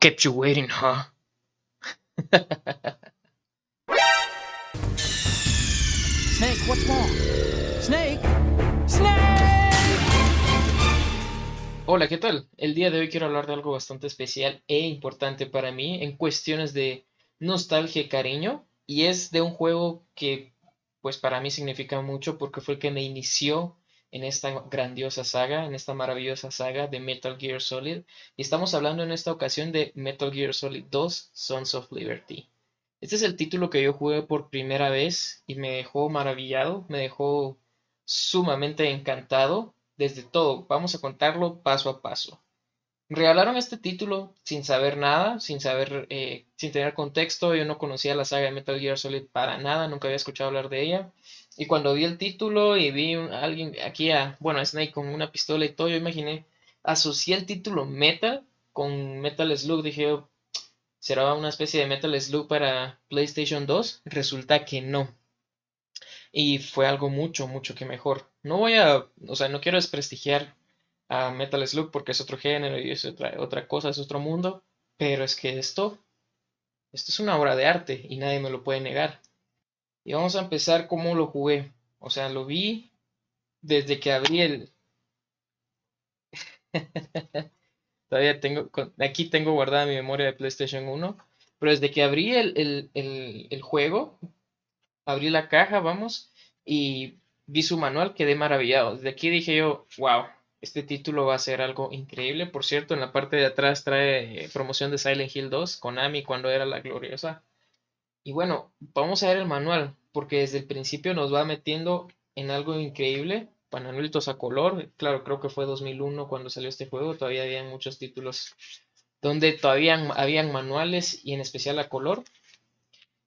Kept you waiting, huh? Snake, what's wrong? Snake? Snake! Hola, ¿qué tal? El día de hoy quiero hablar de algo bastante especial e importante para mí en cuestiones de nostalgia y cariño, y es de un juego que pues para mí significa mucho porque fue el que me inició en esta grandiosa saga, en esta maravillosa saga de Metal Gear Solid, y estamos hablando en esta ocasión de Metal Gear Solid 2 Sons of Liberty. Este es el título que yo jugué por primera vez y me dejó maravillado, me dejó sumamente encantado desde todo. Vamos a contarlo paso a paso. Regalaron este título sin saber nada, sin tener contexto. Yo no conocía la saga de Metal Gear Solid para nada, nunca había escuchado hablar de ella. Y cuando vi el título y vi a alguien aquí bueno, a Snake con una pistola y todo, yo imaginé, asocié el título Metal con Metal Slug. Dije, ¿será una especie de Metal Slug para PlayStation 2? Resulta que no. Y fue algo mucho que mejor. O sea, no quiero desprestigiar a Metal Slug porque es otro género y es otra cosa, es otro mundo, pero es que esto es una obra de arte y nadie me lo puede negar. Y vamos a empezar cómo lo jugué. O sea, lo vi desde que abrí el... Todavía aquí tengo guardada mi memoria de PlayStation 1, pero desde que abrí el juego, abrí la caja, vamos, y vi su manual, quedé maravillado. Desde aquí dije yo, wow, este título va a ser algo increíble. Por cierto, en la parte de atrás trae promoción de Silent Hill 2, Konami cuando era la gloriosa. Y bueno, vamos a ver el manual, porque desde el principio nos va metiendo en algo increíble. Manualitos a color, claro, creo que fue 2001 cuando salió este juego, todavía había muchos títulos donde todavía habían manuales y en especial a color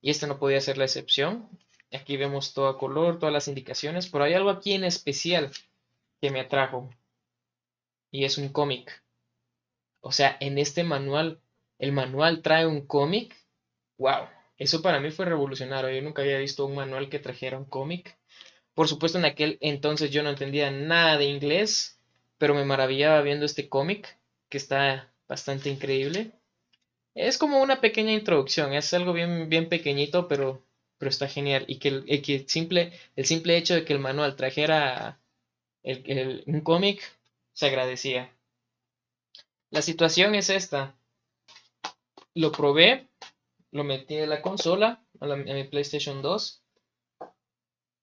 y este no podía ser la excepción. Aquí vemos todo a color, todas las indicaciones, pero hay algo aquí en especial que me atrajo y es un cómic. O sea, en este manual, el manual trae un cómic. ¡Wow! Eso para mí fue revolucionario. Yo nunca había visto un manual que trajera un cómic. Por supuesto, en aquel entonces yo no entendía nada de inglés, pero me maravillaba viendo este cómic que está bastante increíble. Es como una pequeña introducción, es algo bien pequeñito, pero está genial. Y que el simple hecho de que el manual trajera un cómic se agradecía. La situación es esta. Lo probé, lo metí en la consola, a mi PlayStation 2,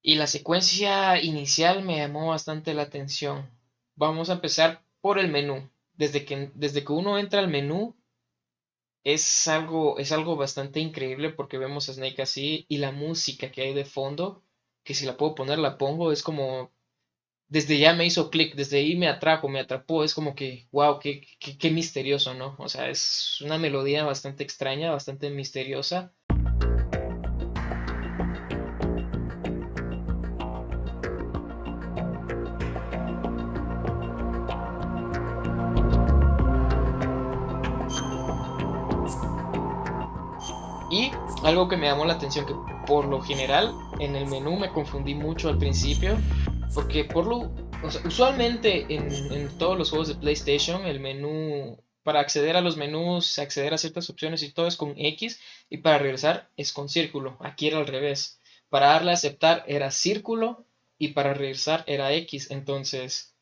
y la secuencia inicial me llamó bastante la atención. Vamos a empezar por el menú. Desde que uno entra al menú, es algo bastante increíble porque vemos a Snake así y la música que hay de fondo, que si la puedo poner la pongo, es como, desde ya me hizo clic, desde ahí me atrajo, me atrapó, es como que, wow, qué misterioso, ¿no? O sea, es una melodía bastante extraña, bastante misteriosa. Y algo que me llamó la atención, que por lo general en el menú me confundí mucho al principio, porque o sea, usualmente en todos los juegos de PlayStation el menú, para acceder a los menús, acceder a ciertas opciones y todo es con X, y para regresar es con círculo. Aquí era al revés. Para darle a aceptar era círculo y para regresar era X. Entonces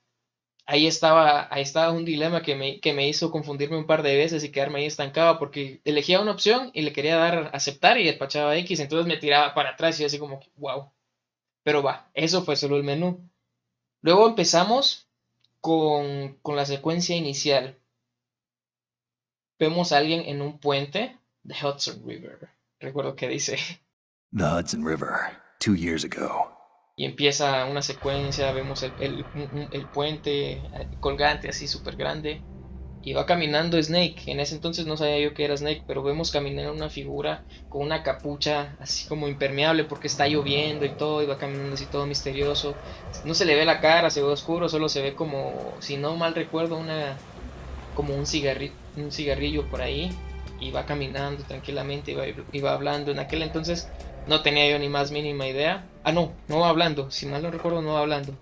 ahí estaba un dilema que me hizo confundirme un par de veces y quedarme ahí estancado porque elegía una opción y le quería dar a aceptar y despachaba X, entonces me tiraba para atrás y así como que, wow. Pero va, eso fue solo el menú. Luego empezamos con la secuencia inicial. Vemos a alguien en un puente de Hudson River. Recuerdo que dice. The Hudson River, 2 years ago. Y empieza una secuencia, vemos el puente colgante así súper grande. Y va caminando Snake. En ese entonces no sabía yo que era Snake, pero vemos caminar una figura con una capucha así como impermeable porque está lloviendo y todo, y va caminando así todo misterioso. No se le ve la cara, se ve oscuro, solo se ve como, si no mal recuerdo, como un cigarrillo por ahí. Y va caminando tranquilamente y va hablando. En aquel entonces no tenía yo ni más mínima idea. Ah, no, no va hablando. Si mal no recuerdo, no va hablando.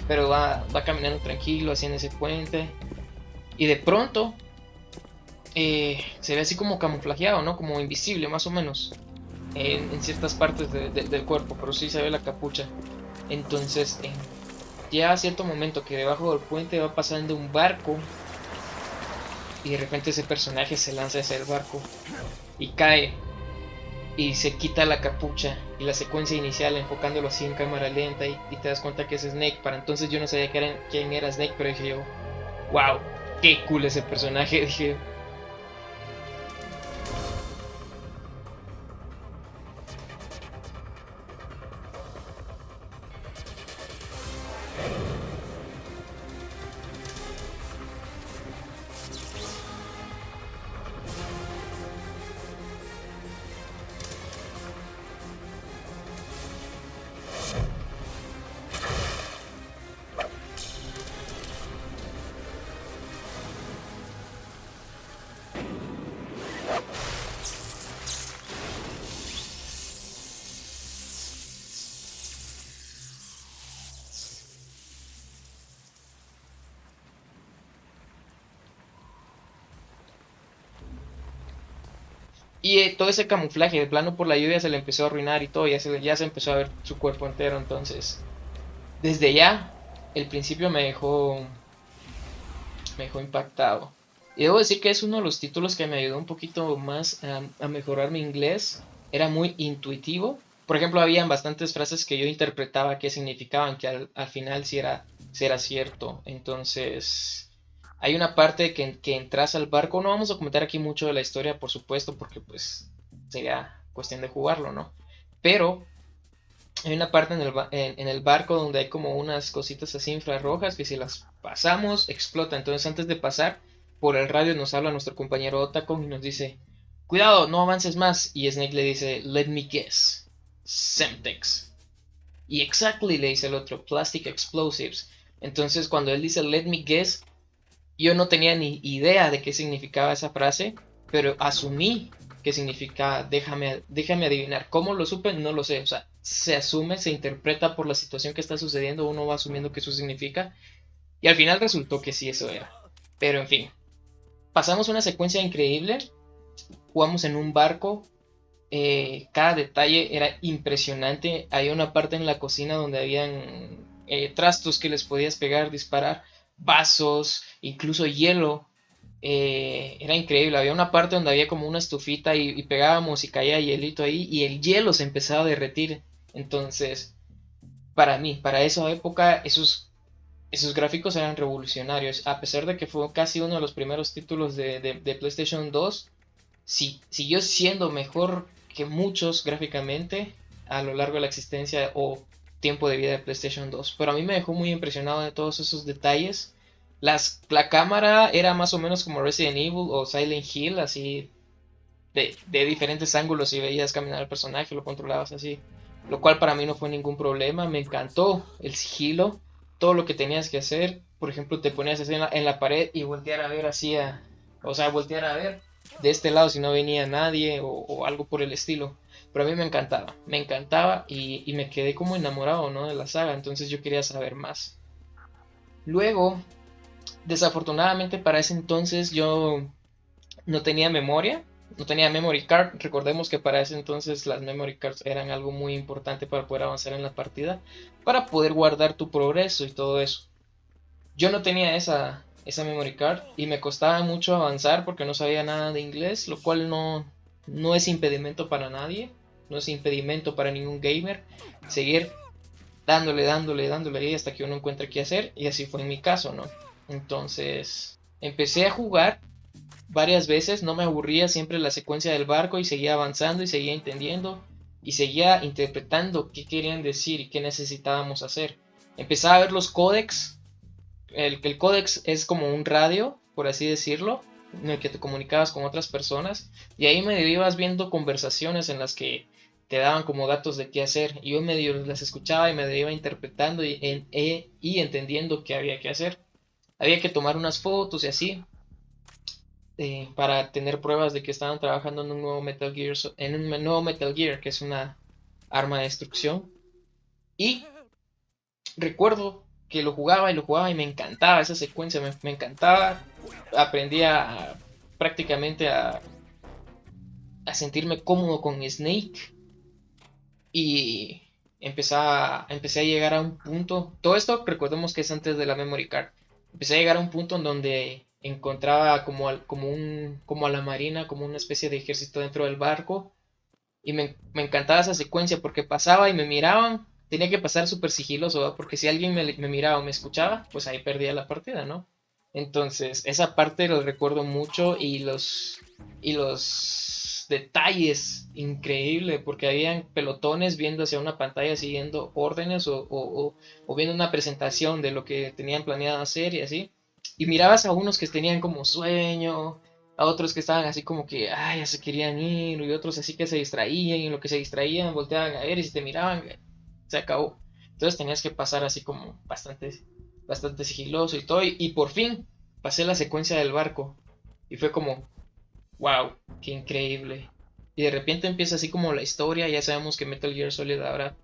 Pero va caminando tranquilo, así en ese puente. Y de pronto se ve así como camuflajeado, ¿no? Como invisible, más o menos, en ciertas partes del cuerpo, pero sí se ve la capucha. Entonces, ya a cierto momento que debajo del puente va pasando un barco y de repente ese personaje se lanza hacia el barco y cae y se quita la capucha y la secuencia inicial enfocándolo así en cámara lenta y te das cuenta que es Snake. Para entonces yo no sabía quién era Snake, pero dije yo, wow, qué cool ese personaje, dije. Y todo ese camuflaje, de plano por la lluvia se le empezó a arruinar y todo, ya se empezó a ver su cuerpo entero. Entonces, desde ya, el principio me dejó impactado. Y debo decir que es uno de los títulos que me ayudó un poquito más a mejorar mi inglés. Era muy intuitivo. Por ejemplo, habían bastantes frases que yo interpretaba qué significaban, que al final sí era cierto. Entonces, hay una parte que entras al barco. No vamos a comentar aquí mucho de la historia, por supuesto, porque pues sería cuestión de jugarlo, ¿no? Pero hay una parte en el barco donde hay como unas cositas así infrarrojas que si las pasamos explota. Entonces antes de pasar, por el radio nos habla nuestro compañero Otacon y nos dice, cuidado, no avances más. Y Snake le dice, let me guess, Semtex. Y exactly le dice el otro, plastic explosives. Entonces cuando él dice let me guess, yo no tenía ni idea de qué significaba esa frase, pero asumí que significa déjame adivinar. ¿Cómo lo supe? No lo sé. O sea, se asume, se interpreta por la situación que está sucediendo, uno va asumiendo que eso significa, y al final resultó que sí eso era. Pero en fin, pasamos una secuencia increíble, jugamos en un barco, cada detalle era impresionante. Había una parte en la cocina donde habían trastos que les podías pegar, disparar, vasos, incluso hielo. Era increíble. Había una parte donde había como una estufita y pegábamos y caía hielito ahí y el hielo se empezaba a derretir. Entonces, para mí, para esa época, esos gráficos eran revolucionarios. A pesar de que fue casi uno de los primeros títulos de PlayStation 2, sí, siguió siendo mejor que muchos gráficamente a lo largo de la existencia o tiempo de vida de PlayStation 2. Pero a mí me dejó muy impresionado de todos esos detalles. La cámara era más o menos como Resident Evil o Silent Hill, así de diferentes ángulos y veías caminar al personaje, lo controlabas así. Lo cual para mí no fue ningún problema. Me encantó el sigilo, todo lo que tenías que hacer. Por ejemplo, te ponías así en la pared y voltear a ver así, o sea, voltear a ver de este lado si no venía nadie o algo por el estilo. Pero a mí me encantaba y me quedé como enamorado, ¿no? De la saga, entonces yo quería saber más. Luego, desafortunadamente para ese entonces yo no tenía memoria, no tenía memory card. Recordemos que para ese entonces las memory cards eran algo muy importante para poder avanzar en la partida, para poder guardar tu progreso y todo eso. Yo no tenía esa memory card y me costaba mucho avanzar porque no sabía nada de inglés, lo cual no es impedimento para nadie, no es impedimento para ningún gamer seguir dándole ahí hasta que uno encuentre qué hacer, y así fue en mi caso, ¿no? Entonces empecé a jugar varias veces, no me aburría siempre la secuencia del barco y seguía avanzando y seguía entendiendo y seguía interpretando qué querían decir y qué necesitábamos hacer. Empezaba a ver los códex. El códex es como un radio, por así decirlo, en el que te comunicabas con otras personas y ahí medio ibas viendo conversaciones en las que te daban como datos de qué hacer y yo medio las escuchaba y medio iba interpretando y entendiendo qué había que hacer. Había que tomar unas fotos y así, para tener pruebas de que estaban trabajando en un nuevo Metal Gear, que es una arma de destrucción. Y recuerdo que lo jugaba y me encantaba esa secuencia, me encantaba. Aprendía prácticamente a sentirme cómodo con Snake y empecé a llegar a un punto. Todo esto recordemos que es antes de la memory card. Empecé a llegar a un punto en donde encontraba como a la marina, como una especie de ejército dentro del barco. Y me encantaba esa secuencia porque pasaba y me miraban. Tenía que pasar súper sigiloso, ¿verdad? Porque si alguien me miraba o me escuchaba, pues ahí perdía la partida, ¿no? Entonces, esa parte lo recuerdo mucho y los detalles, increíble, porque habían pelotones viendo hacia una pantalla siguiendo órdenes o viendo una presentación de lo que tenían planeado hacer y así. Y mirabas a unos que tenían como sueño, a otros que estaban así como que, ay, ya se querían ir, y otros así que se distraían, y en lo que se distraían volteaban a ver y si te miraban, se acabó. Entonces tenías que pasar así como bastante sigiloso y todo, y por fin pasé la secuencia del barco, y fue como, wow, qué increíble. Y de repente empieza así como la historia, ya sabemos que Metal Gear Solid ahora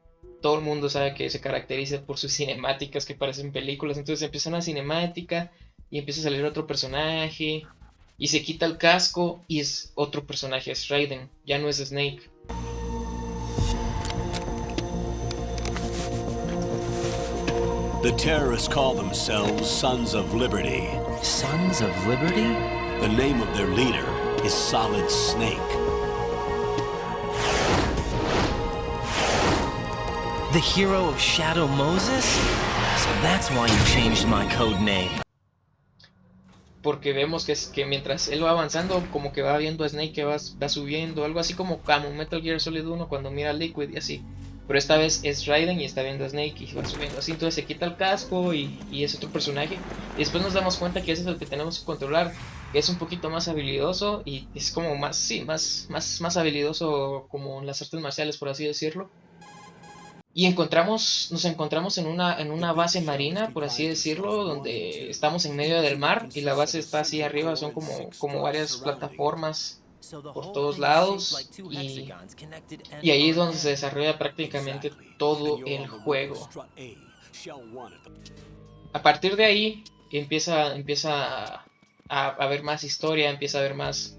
todo el mundo sabe que se caracteriza por sus cinemáticas que parecen películas, entonces empieza una cinemática y empieza a salir otro personaje y se quita el casco y es otro personaje, es Raiden, ya no es Snake. The terrorists call themselves Sons of Liberty. Sons of Liberty? The name of their leader is Solid Snake. The hero of Shadow Moses? So that's why you changed my code name. Porque vemos que mientras él va avanzando, como que va viendo a Snake que va subiendo, algo así como Metal Gear Solid 1 cuando mira a Liquid y así. Pero esta vez es Raiden y está viendo a Snake y va subiendo así, entonces se quita el casco y es otro personaje. Y después nos damos cuenta que ese es el que tenemos que controlar, que es un poquito más habilidoso y es como más, sí, más habilidoso como en las artes marciales, por así decirlo. Y nos encontramos en una base marina, por así decirlo, donde estamos en medio del mar y la base está así arriba, son como varias plataformas por todos lados y ahí es donde se desarrolla prácticamente todo el juego. A partir de ahí empieza a haber más historia, empieza a haber más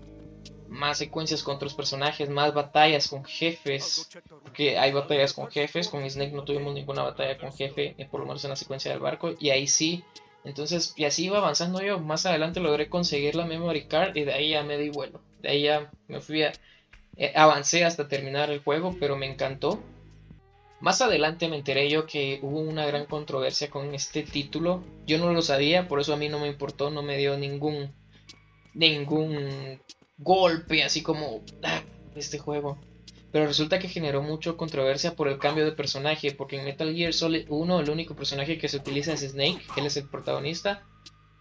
secuencias con otros personajes, más batallas con jefes, porque hay batallas con jefes, con Snake no tuvimos ninguna batalla con jefe, por lo menos en la secuencia del barco, y ahí sí, entonces, y así iba avanzando yo, más adelante logré conseguir la memory card y de ahí ya me di vuelo, de ahí ya me fui avancé hasta terminar el juego, pero me encantó. Más adelante me enteré yo que hubo una gran controversia con este título, yo no lo sabía, por eso a mí no me importó, no me dio ningún golpe así como este juego. Pero resulta que generó mucha controversia por el cambio de personaje, porque en Metal Gear Solid 1 el único personaje que se utiliza es Snake, él es el protagonista.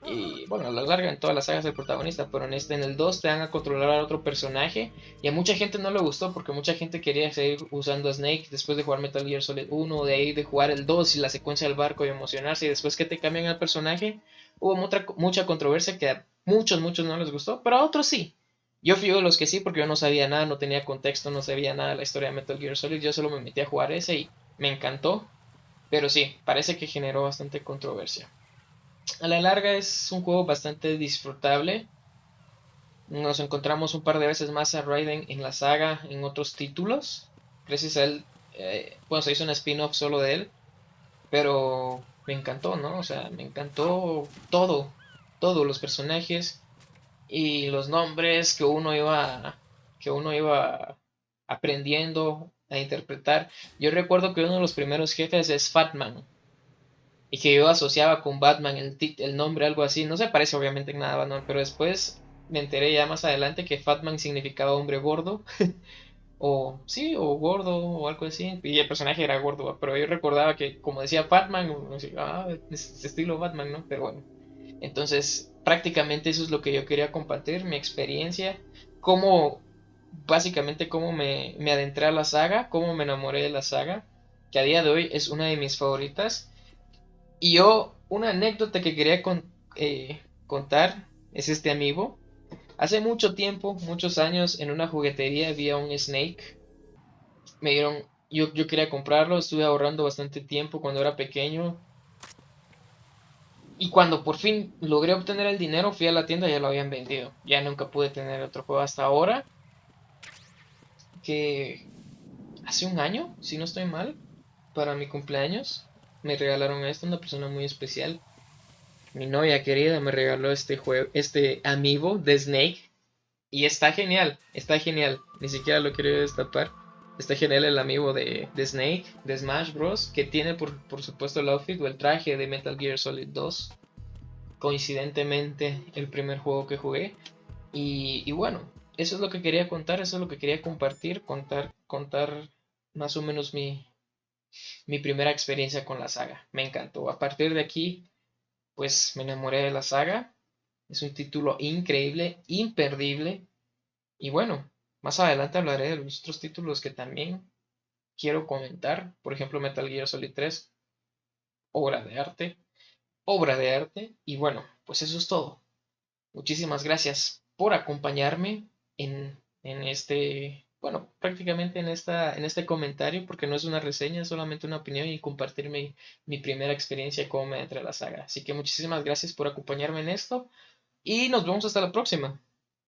Y bueno, a la larga en todas las sagas es el protagonista, pero en el 2 te dan a controlar a otro personaje. Y a mucha gente no le gustó porque mucha gente quería seguir usando a Snake después de jugar Metal Gear Solid 1, de ahí de jugar el 2 y la secuencia del barco y emocionarse. Y después que te cambian el personaje, hubo mucha controversia que a muchos no les gustó, pero a otros sí. Yo fui de los que sí, porque yo no sabía nada, no tenía contexto, no sabía nada de la historia de Metal Gear Solid. Yo solo me metí a jugar ese y me encantó. Pero sí, parece que generó bastante controversia. A la larga es un juego bastante disfrutable. Nos encontramos un par de veces más a Raiden en la saga, en otros títulos. Gracias a él, bueno, se hizo un spin-off solo de él. Pero me encantó, ¿no? O sea, me encantó todo, los personajes y los nombres que uno iba aprendiendo a interpretar. Yo recuerdo que uno de los primeros jefes es Fatman y que yo asociaba con Batman el nombre, algo así. No se parece obviamente en nada a Batman, pero después me enteré ya más adelante que Fatman significaba hombre gordo. O sí, o gordo, o algo así. Y el personaje era gordo, ¿va? Pero yo recordaba que, como decía Batman, es estilo Batman, ¿no? Pero bueno. Entonces, prácticamente eso es lo que yo quería compartir, mi experiencia, cómo, básicamente cómo me adentré a la saga, cómo me enamoré de la saga, que a día de hoy es una de mis favoritas. Y yo, una anécdota que quería contar es este amigo. Hace mucho tiempo, muchos años, en una juguetería vi a un Snake. Me dieron, yo quería comprarlo, estuve ahorrando bastante tiempo cuando era pequeño. Y cuando por fin logré obtener el dinero, fui a la tienda y ya lo habían vendido. Ya nunca pude tener otro juego hasta ahora, que hace un año, si no estoy mal, para mi cumpleaños, me regalaron esto, una persona muy especial. Mi novia querida me regaló este juego, este amiibo de Snake. Y está genial, está genial. Ni siquiera lo quería destapar. Está genial el amiibo de Snake, de Smash Bros. Que tiene por supuesto el outfit o el traje de Metal Gear Solid 2. Coincidentemente el primer juego que jugué. Y bueno, eso es lo que quería contar, eso es lo que quería compartir, contar más o menos mi primera experiencia con la saga. Me encantó. A partir de aquí, pues me enamoré de la saga. Es un título increíble, imperdible. Y bueno, más adelante hablaré de los otros títulos que también quiero comentar. Por ejemplo, Metal Gear Solid 3, obra de arte, obra de arte. Y bueno, pues eso es todo. Muchísimas gracias por acompañarme en este, bueno, prácticamente en este comentario, porque no es una reseña, es solamente una opinión y compartir mi primera experiencia y cómo me entré a la saga. Así que muchísimas gracias por acompañarme en esto y nos vemos hasta la próxima.